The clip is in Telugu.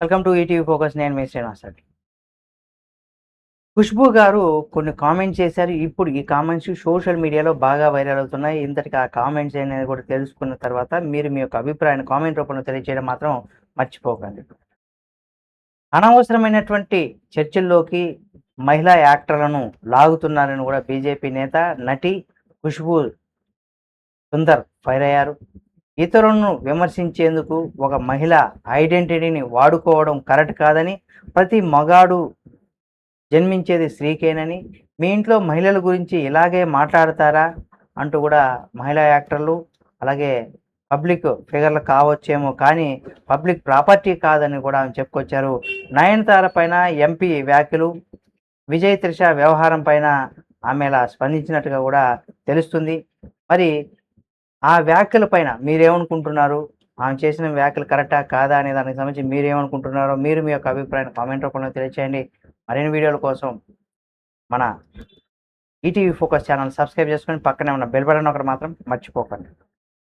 Welcome to ETV focus. నేను మీ శ్రీనివాస్ అండి. ఖుష్బూ గారు కొన్ని కామెంట్స్ చేశారు. ఇప్పుడు ఈ కామెంట్స్ సోషల్ మీడియాలో బాగా వైరల్ అవుతున్నాయి. ఇంతటికి ఆ కామెంట్స్ అనేది కూడా తెలుసుకున్న తర్వాత మీరు మీ యొక్క అభిప్రాయాన్ని కామెంట్ రూపంలో తెలియజేయడం మాత్రం మర్చిపోకండి. అనవసరమైనటువంటి చర్చల్లోకి మహిళా యాక్టర్లను లాగుతున్నారని కూడా బీజేపీ నేత నటి ఖుష్బూ సుందర్ ఫైర్ అయ్యారు. ఇతరులను విమర్శించేందుకు ఒక మహిళ ఐడెంటిటీని వాడుకోవడం కరెక్ట్ కాదని, ప్రతి మగాడు జన్మించేది స్త్రీకేనని, మీ ఇంట్లో మహిళల గురించి ఇలాగే మాట్లాడతారా అంటూ కూడా మహిళా యాక్టర్లు అలాగే పబ్లిక్ ఫిగర్లు కావచ్చేమో కానీ పబ్లిక్ ప్రాపర్టీ కాదని కూడా ఆమె చెప్పుకొచ్చారు. నయనతార పైన ఎంపీ వ్యాఖ్యలు, విజయ్ త్రిష వ్యవహారం పైన ఆమె ఇలా స్పందించినట్టుగా కూడా తెలుస్తుంది. మరి ఆ వ్యాఖ్యల పైన మీరేమనుకుంటున్నారు? ఆమె చేసిన వ్యాఖ్యలు కరెక్టా కాదా అనే దానికి సంబంధించి మీరేమనుకుంటున్నారో మీరు మీ యొక్క అభిప్రాయాన్ని కామెంట్ రూపంలో తెలియచేయండి. మరిన్ని వీడియోల కోసం మన ఈటీవీ ఫోకస్ ఛానల్ సబ్స్క్రైబ్ చేసుకొని పక్కనే ఉన్న బెల్ బటన్ ఒకటి మాత్రం మర్చిపోకండి.